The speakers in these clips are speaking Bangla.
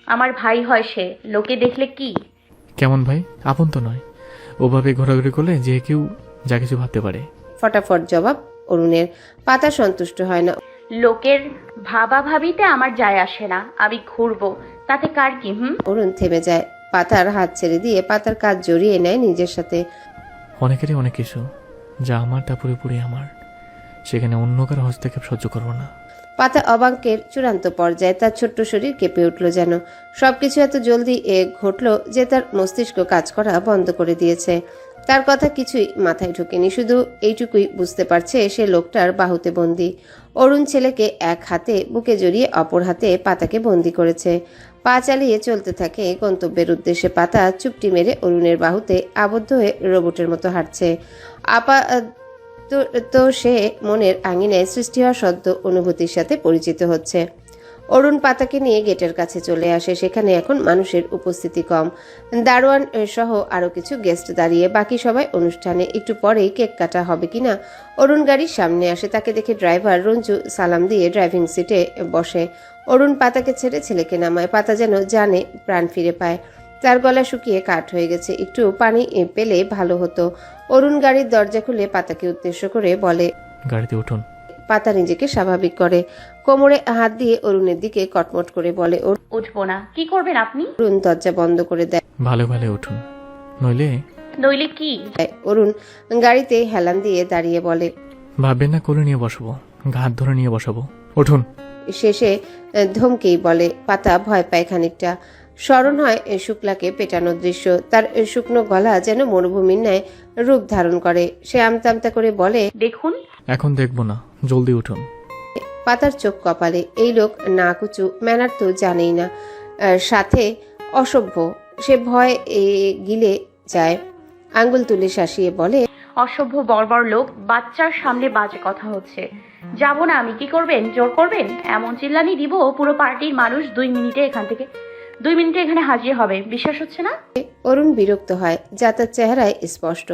আমার ভাই হয় সে, লোকে দেখলে কি? কেমন ভাই? আপন তো নয়। ওভাবে ঘোরাঘুরি করলে যে কেউ যা কিছু ভাবতে পারে। ফটাফট জবাব অরুণের। পাতা সন্তুষ্ট হয় না। লোকের ভাবা ভাবিতে আমার যায় আসে না, আমি ঘুরবো, তাতে কার কি? অরুণ থেমে যায়। পাতার হাত ছেড়ে দিয়ে পাতার কাজ জড়িয়ে নেয় নিজের সাথে। অনেকেরই অনেক কিছু, যা আমার তা পুরোপুরি আমার। সেখানে অন্য কারো হস্তক্ষেপ সহ্য করবো না। পাতা অবাঙ্কের চূড়ান্ত পর্যায়ে। তার ছোট্ট শরীর কেঁপে উঠল যেন। সবকিছু এত জলদি ঘটল যে তার মস্তিষ্ক কাজ করা বন্ধ করে দিয়েছে। তার কথা কিছুই মাথায় ঢোকেনি, শুধু এইটুকুই বুঝতে পারছে সে লোকটার বাহুতে বন্দি। অরুণ ছেলেকে এক হাতে বুকে জড়িয়ে অপর হাতে পাতাকে বন্দি করেছে। পা চালিয়ে চলতে থাকে গন্তব্যের উদ্দেশ্যে। পাতা চুপটি মেরে অরুণের বাহুতে আবদ্ধ হয়ে রোবটের মতো হাঁটছে। আপা তো তো সে মনের আঙিনায় সৃষ্টি হওয়া সদ্য অনুভূতির সাথে পরিচিত হচ্ছে। অরুণ পাতাকে নিয়ে গেটের কাছে চলে আসে। সেখানে এখন মানুষের উপস্থিতি কম। দারোয়ান সহ আরো কিছু গেস্ট দাঁড়িয়ে, বাকি সবাই অনুষ্ঠানে। একটু পরেই কেক কাটা হবে কিনা। অরুণ গাড়ির সামনে আসে। তাকে দেখে ড্রাইভার রঞ্জু সালাম দিয়ে ড্রাইভিং সিটে বসে। অরুণ পাতাকে ছেড়ে ছেলেকে নামায়। পাতা যেন জানে প্রাণ ফিরে পায়। তার গলা শুকিয়ে কাঠ হয়ে গেছে, একটু পানি পেলে ভালো হতো। অরুণ গাড়ির দরজা খুলে পাতাকে উদ্দেশ্য করে বলে, গাড়িতে উঠুন। পাতা নিজেকে স্বাভাবিক করে। কোমরে হাত দিয়ে অরুণের দিকে কটমট করে বলে। উঠবো না। কি করবেন আপনি? অরুণ দরজা বন্ধ করে দেয়। ভালো ভালো উঠুন, নইলে। নইলে কি? অরুণ গাড়িতে হেলান দিয়ে দাঁড়িয়ে বলে, ভাববেন না কোলে নিয়ে বসাবো, ঘাট ধরে নিয়ে বসাবো। উঠুন। শেষে ধমকেই বলে। পাতা ভয় পায় খানিকটা। স্মরণ হয় শুক্লাকে পেটানোর দৃশ্য। তার শুকনো গলা যেন মরুভূমির ন্যায় রূপ ধারণ করে। সে আমতা আমতা করে বলে, দেখুন। এখন দেখবো না, জলদি উঠুন। পাতার চোখ কপালে। এই লোক না কুচু, ম্যানার তো জানেই না, সাথে অসভ্য। সে ভয় গিলে যায়। আঙ্গুল তুলে শাসিয়ে বলে, অসভ্য বর্বর লোক, বাচ্চার সামনে বাজে কথা হচ্ছে। যাব না আমি। কি করবেন? জোর করবেন? এমন চিল্লানি দিব পুরো পার্টির মানুষ 2 মিনিটে এখানে হাজির হবে। বিশ্বাস হচ্ছে না? অরুণ বিরক্ত হয়, যা তার চেহারায় স্পষ্ট।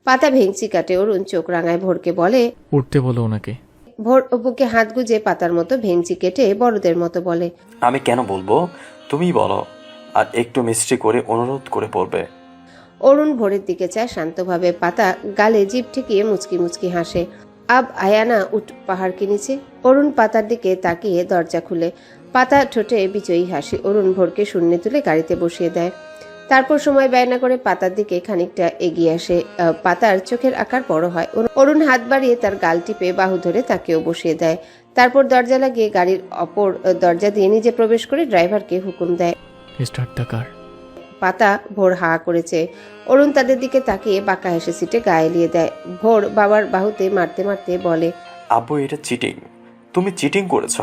পাতা ভেঙচি কাটে। অরুণ চোখ রাঙায় ভোরকে বলে। উঠতে বলো ওনাকে। ভোর বুকে হাত গুজে পাতার মতো ভেঙচি কেটে বড়দের মতো বলে, আমি কেন বলবো, তুমিই বলো। আর একটু মিষ্টি করে অনুরোধ করে পড়বে। অরুণ ভোরের দিকে চায় শান্তভাবে। পাতা গালে জিভ ঠেকিয়ে মুচকি মুচকি হাসে। আব আয়ানা উঠ পাহাড়কে নিচে। অরুণ পাতার দিকে তাকিয়ে দরজা খুলে। পাতা ঠোঁটে বিজয়ী হাসি। অরুণ ভোরকে শূন্যে তুলে গাড়িতে বসিয়ে দেয়। তারপর সময় ব্যয় না করে পাতার দিকে খানিকটা এগিয়ে আসে। পাতার চোখের আকার বড় হয়। অরুণ হাত বাড়িয়ে তার গাল টিপে বাহু ধরে তাকেও বসিয়ে দেয়। তারপর দরজা লাগিয়ে গাড়ির অপর দরজা দিয়ে নিজে প্রবেশ করে ড্রাইভারকে হুকুম দেয়। Start the car. পাতা ভোর হা করেছে। অরুণ তাদের দিকে তাকিয়ে বাঁকা হেসে সিটে গায়ে এলিয়ে দেয়। ভোর বাবার বাহুতে মারতে মারতে বলে, আব্বু, এটা চিটিং। তুমি চিটিং করেছ।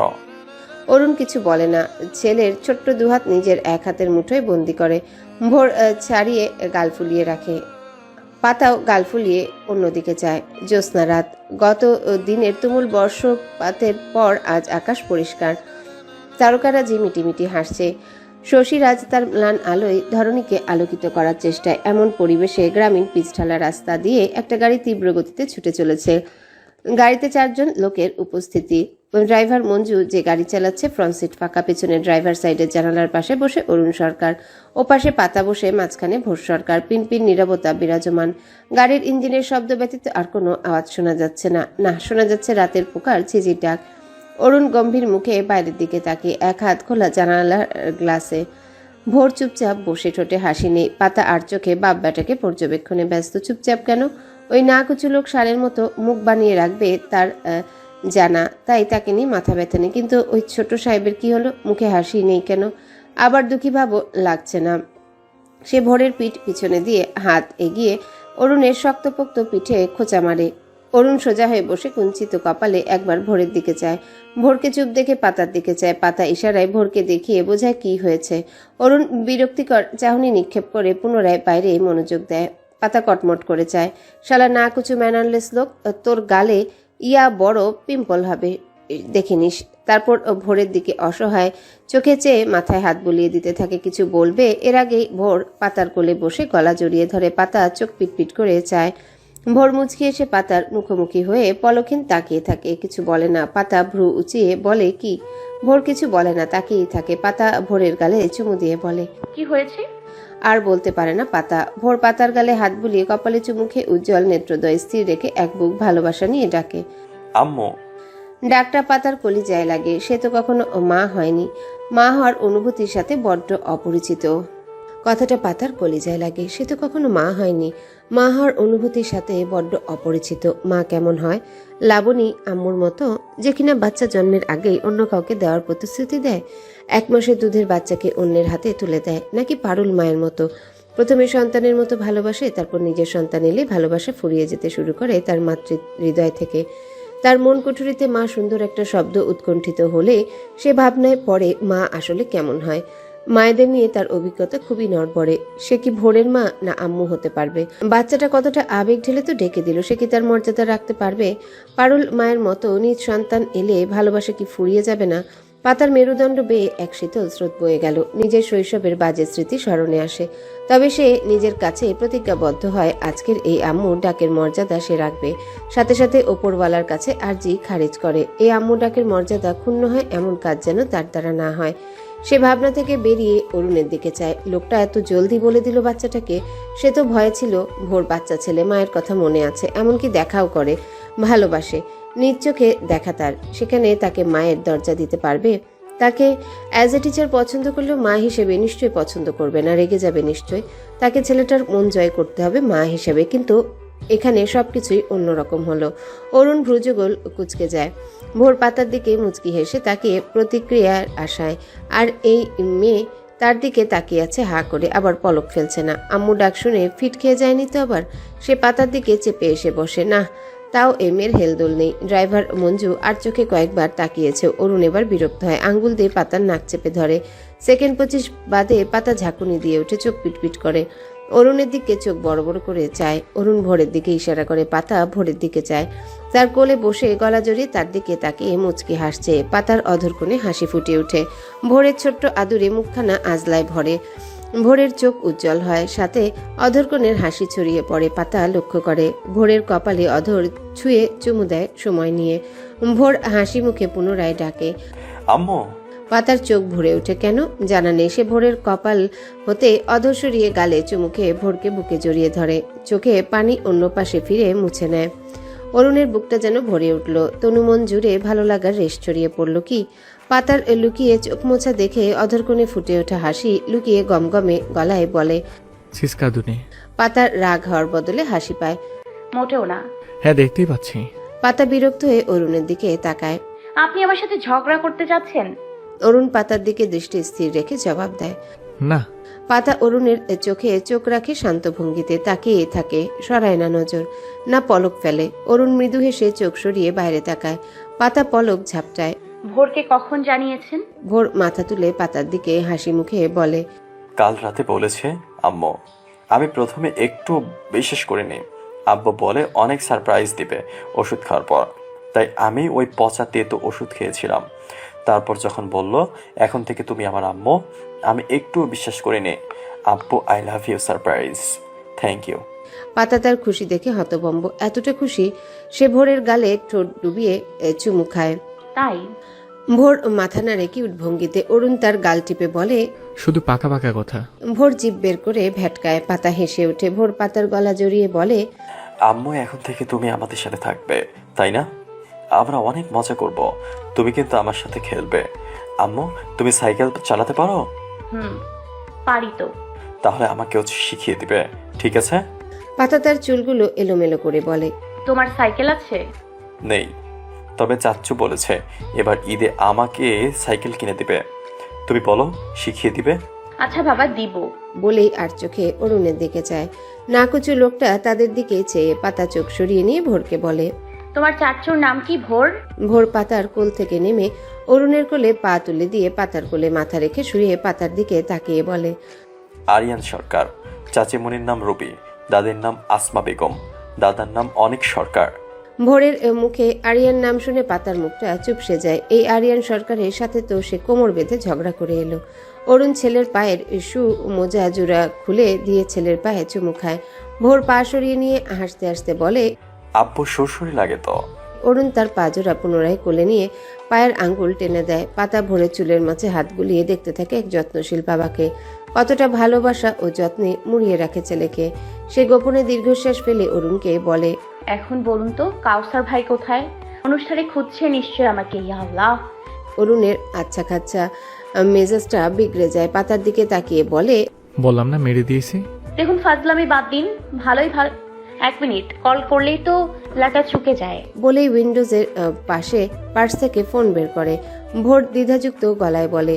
অরুণ কিছু বলে না। ছেলের ছোট্ট দুহাত নিজের এক হাতের মুঠোয় বন্দি করে। ভোর ছাড়িয়ে গাল ফুলিয়ে রাখে। পাতাও গাল ফুলিয়ে অন্যদিকে চায়। জ্যোৎস্না রাত। গত দিনের তুমুল বর্ষপাতের পর আজ আকাশ পরিষ্কার। তারকারা যে মিটিমিটি হাসছে। শশীরাজ তার ম্লান আলোয় ধরণীকে আলোকিত করার চেষ্টায়। এমন পরিবেশে গ্রামীণ পিচঢালা রাস্তা দিয়ে একটা গাড়ি তীব্র গতিতে ছুটে চলেছে। গাড়িতে 4 জন লোকের উপস্থিতি। ড্রাইভার মঞ্জু যে গাড়ি চালাচ্ছে, ফ্রন্ট সিট ফাঁকা। পেছনে ড্রাইভার সাইডের জানালার পাশে বসে অরুণ সরকার। ওপাশে পাতা বসে, মাঝখানে ভোর সরকার। পিনপিন নীরবতা বিরাজমান। গাড়ির ইঞ্জিনের শব্দ ব্যতীত আর কোনো আওয়াজ শোনা যাচ্ছে না। না, শোনা যাচ্ছে রাতের পোকার ঝিঝির ডাক। অরুণ গম্ভীর মুখে বাইরের দিকে তাকিয়ে, এক হাত খোলা জানালার গ্লাসে। ভোর চুপচাপ বসে, ঠোঁটে হাসি নেই। পাতা আর চোখে বাপ বেটাকে পর্যবেক্ষণে ব্যস্ত। চুপচাপ কেন? ওই না কুচু লোক সারের মতো মুখ বানিয়ে রাখবে তার জানা, তাই তাকে নিয়ে মাথা ব্যথা নেই। কিন্তু ওই ছোট সাহেবের কি হলো? মুখে হাসি নেই কেন? আবার দুঃখী ভাবও লাগছে না। সে ভোরের পিঠ পিছনে দিয়ে হাত এগিয়ে অরুণের শক্তপোক্ত পিঠে খোঁচা মারে। অরুণ সোজা হয়ে বসে কুঞ্চিত কপালে একবার ভোরের দিকে চায়। ভোরকে চুপ দেখে পাতার দিকে চায়। পাতা ইশারায় ভোরকে দেখিয়ে বোঝায় কি হয়েছে। অরুণ বিরক্তিকর চাহনি নিক্ষেপ করে পুনরায় বাইরে মনোযোগ দেয়। পাতা কটমট করে চায়, শালা না কুচু ম্যানারলেস লোক, তোর গালে ইয়া বড় পিম্পল হবে, দেখে নিস। তারপর ভোরের দিকে অসহায় চোখে চেয়ে মাথায় হাত বুলিয়ে দিতে থাকে। কিছু বলবে এর আগেই ভোর পাতার কোলে বসে গলা জড়িয়ে ধরে। পাতা চোখ পিটপিট করে চায়। ভোর মুচকি এসে পাতার মুখোমুখি হয়ে পলকহীন তাকিয়ে থাকে, কিছু বলে না। পাতা ভ্রু উঁচিয়ে বলে কি? ভোর কিছু বলে না, তাকিয়েই থাকে। পাতা ভোরের গালে চুমু দিয়ে বলে কি হয়েছে? আর বলতে পারে না পাতা। ভোর পাতার গালে হাত বুলিয়ে কপালে চুমুখে উজ্জ্বল নেত্রদ্বয় স্থির রেখে এক বুক ভালোবাসা নিয়ে ডাকে। আম্মু। ডাকটা পাতার কলিজায় লাগে। সে তো কখনো মা হয়নি, মা হওয়ার অনুভূতির সাথে বড্ড অপরিচিত। কথাটা পাতার কলিজায় লাগে। সে তো কখনো মা হয়নি, মা হওয়ার অনুভূতির সাথে বড্ড অপরিচিত। মা কেমন হয়? লাবণী আম্মুর মতো, যে কিনা বাচ্চা জন্মের আগেই অন্য কাউকে দেওয়ার প্রতিশ্রুতি দেয়? 1 মাসের দুধের বাচ্চাকে অন্যের হাতে তুলে দেয়? নাকি পারুল মায়ের মতো প্রথমে সন্তানের মতো ভালোবাসে, তারপর নিজের সন্তান এলে ভালোবাসা ফুরিয়ে যেতে শুরু করে তার মাতৃ হৃদয় থেকে? তার মন কুঠুরিতে মা সুন্দর একটা শব্দ উৎকণ্ঠিত হলে সে ভাবনায় পড়ে মা আসলে কেমন হয়। মায়েদের নিয়ে তার অভিজ্ঞতা খুবই নড়বড়ে। সে কি ভোরের মা না আম্মু হতে পারবে? বাচ্চাটা কতটা আবেগ ঢেলে তো ডেকে দিল, সে কি তার মর্যাদা রাখতে পারবে? পারুল মায়ের মতো নিজ সন্তান এলে ভালোবাসা কি ফুরিয়ে যাবে না? পাতার মেরুদণ্ড বেয়ে এক শীতল স্রোত বয়ে গেল। নিজের শৈশবের বাজে স্মৃতি স্মরণে আসে। তবে সে নিজের কাছে প্রতিজ্ঞাবদ্ধ হয় আজকের এই আম্মুর ডাকের মর্যাদা সে রাখবে। সাথে সাথে ওপরওয়ালার কাছে আর্জি খারিজ করে। এই আম্মু ডাকের মর্যাদা ক্ষুণ্ণ হয় এমন কাজ যেন তার দ্বারা না হয়। সে ভাবনা থেকে বেরিয়ে অরুণের দিকে চায়। লোকটা এত জলদি বলে দিল বাচ্চাটাকে। সে তো ভয় ছিল। ভোর বাচ্চা ছেলে, মায়ের কথা মনে আছে, এমনকি দেখাও করে, ভালোবাসে। নিজ চোখে দেখা তার। সেখানে তাকে মায়ের দরজা দিতে পারবে? তাকে অ্যাজ এ টিচার পছন্দ করলেও মা হিসেবে নিশ্চয়ই পছন্দ করবে না, রেগে যাবে নিশ্চয়। তাকে ছেলেটার মন জয় করতে হবে মা হিসেবে। কিন্তু এখানে সবকিছুই অন্যরকম হলো। অরুণ ভ্রুযুগল কুচকে যায়। ভোর পাতার দিকে মুচকি হেসে তাকিয়ে প্রতিক্রিয়ার আশায়। আর এই মেয়ে তার দিকে তাকিয়ে আছে হা করে, আবার পলক ফেলছে না। আম্মু ডাক শুনে ফিট খেয়ে যায়নি তো আবার? সে পাতার দিকে চেপে এসে বসে। না, তাও এমের হেলদোল নেই। ড্রাইভার মঞ্জু আর চোখে কয়েকবার তাকিয়েছে। অরুণ এবার বিরক্ত হয়, আঙ্গুল দিয়ে পাতার নাক চেপে ধরে। সেকেন্ড 25 বাদে পাতা ঝাঁকুনি দিয়ে উঠে চোখ পিটপিট করে। অরুণের দিকে চোখ বড় বড় করে চায়। অরুণ ভোরের দিকে ইশারা করে। পাতা ভোরের দিকে চায়। তার কোলে বসে গলা জড়িয়ে তার দিকে তাকিয়ে মুচকি হাসছে। পাতার অধর কোণে হাসি ফুটে ওঠে। ভোরের ছোট্ট আদুরে মুখখানা আজলায় ভরে। ভোরের চোখ উজ্জ্বল হয়, সাথে অধরকোণের হাসি ছড়িয়ে পড়ে। পাতা লক্ষ্য করে ভোরের কপালে অধর ছুঁয়ে চুমু দেয় সময় নিয়ে। ভোর হাসি মুখে পুনরায় ডাকে, আম্মু। পাতার চোখ ভরে ওঠে। কেন জানা নেই। সে ভোরের কপাল হতে অধর সরিয়ে গালে চুমু খেয়ে ভোরকে বুকে জড়িয়ে ধরে। চোখে পানি অন্য পাশে ফিরে মুছে নেয়। অরুণের বুকটা যেন ভরে উঠল। তনুমন জুড়ে ভালো লাগার রেশ ছড়িয়ে পড়ল কি? পাতার লুকিয়ে চোখ মোছা দেখে অধরকোণে ফুটে ওঠা হাসি লুকিয়ে গমগমে গলায় বলে, সিসকাদুনি। পাতার রাগ হওয়ার বদলে হাসি পায়। মোটেও না। হ্যাঁ, দেখতেই পাচ্ছি। পাতা বিরক্ত হয়ে অরুণের দিকে তাকায়। আপনি আমার সাথে ঝগড়া করতে যাচ্ছেন? অরুণ পাতার দিকে দৃষ্টি স্থির রেখে জবাব দেয়। না। পাতা অরুণের চোখে চোখ রাখে শান্ত ভঙ্গিতে, তাকিয়ে থাকে, সরায় না নজর, না পলক ফেলে। অরুণ মৃদু হেসে চোখ সরিয়ে বাইরে তাকায়। পাতা পলক ঝাপটায়। ভোরকে কখন জানিয়েছেন? ভোর মাথা তুলে পাতার দিকে হাসি মুখে বলে, কাল রাতে বলেছে আম্মু। আমি প্রথমে একটু বিশ্বাস করিনি। আব্বু বলে অনেক সারপ্রাইজ দিবে ওষুধ খাওয়ার পর, তাই আমি ওই পচা তেতো ওষুধ খেয়েছিলাম। তারপর যখন বলল এখন থেকে তুমি আমার আম্মু, আমি একটু বিশ্বাস করিনি। আব্বু, I love you surprise. Thank you. পাতা তার খুশি দেখে হতভম্ব। এতটা খুশি সে ভোরের গালে ঠোঁট ডুবিয়ে চুমু খায়। তাই? ভোর মাথা নাড়ে কিউট ভঙ্গিতে। অরুণ তার গাল টিপে বলে, শুধু পাকা পাকা কথা। ভোর জিভ বের করে ভ্যাটকায়। পাতা হেসে ওঠে। ভোর পাতার গলা জড়িয়ে বলে, আম্মু, এখন থেকে তুমি আমাদের সাথে থাকবে, তাই না? আমরা অনেক মজা করব। তুমি কিন্তু আমার সাথে খেলবে। আম্মু, তুমি সাইকেল চালাতে পারো? পারি তো। তাহলে আমাকেও শিখিয়ে দিবে, ঠিক আছে? পাতা তার চুলগুলো এলোমেলো করে বলে, তোমার সাইকেল আছে? নেই, তবে চাচ্চু বলেছে এবার ঈদে আমাকে সাইকেল কিনে দিবে। তুমি বলো, শিখিয়ে দিবে? আচ্ছা বাবা, দিব। বলেই আর চোখে অরুণের দিকে চায়। নাকুচু লোকটা তাদের দিকে চেয়ে পাতা চোখ সরিয়ে নিয়ে ভোরকে বলে, তোমার চাচ্চুর নাম কি ভোর? ভোর পাতার কোল থেকে নেমে অরুণের কোলে পা তুলে দিয়ে পাতার কোলে মাথা রেখে শুয়ে পাতার দিকে তাকিয়ে বলে, আরিয়ান সরকার। চাচিমণির নাম রুবি, দাদির নাম আসমা বেগম, দাদার নাম অনেক সরকার। ভোরের মুখে আরিয়ান নাম শুনে পাতার মুখটা চুপসে যায়। এই আরিয়ান সরকারের সাথে তো সে কোমর বেঁধে ঝগড়া করে এলো। অরুণ ছেলের পায়ের শু মোজা জোড়া খুলে দিয়ে ছেলের পায়ে চুমু খায়। ভোর পা সরিয়ে নিয়ে হাসতে হাসতে বলে, আব্বু সুরসুরি লাগে তো। অরুণ তার পা জোড়া পুনরায় কোলে নিয়ে পায়ের আঙ্গুল টেনে দেয়। পাতা ভরে চুলের মাঝে হাত গুলিয়ে দেখতে থাকে এক যত্নশীল বাবাকে। কতটা ভালোবাসা ও যত্নে মুড়িয়ে রাখে ছেলেকে। সে গোপনে দীর্ঘশ্বাস ফেলে অরুণকে বলে, এখন বলুন তো কাউসার ভাই কোথায়? অনুষ্ঠানে খুঁজছে নিশ্চয় আমাকে। ইয়া আল্লাহ। অরুণের আচ্ছা খাচ্ছা মেজাজটা বিগড়ে যায়। পাতার দিকে তাকিয়ে বলে, বললাম না মেরে দিয়েছি। দেখুন ফাজলামি বাদ দিন। ভালোই ভালো। 1 মিনিট, কল করলেই তো লাটা চুকে যায়। বলেই উইন্ডোজের পাশে পার্স থেকে ফোন বের করে। ভোর দ্বিধাযুক্ত গলায় বলে,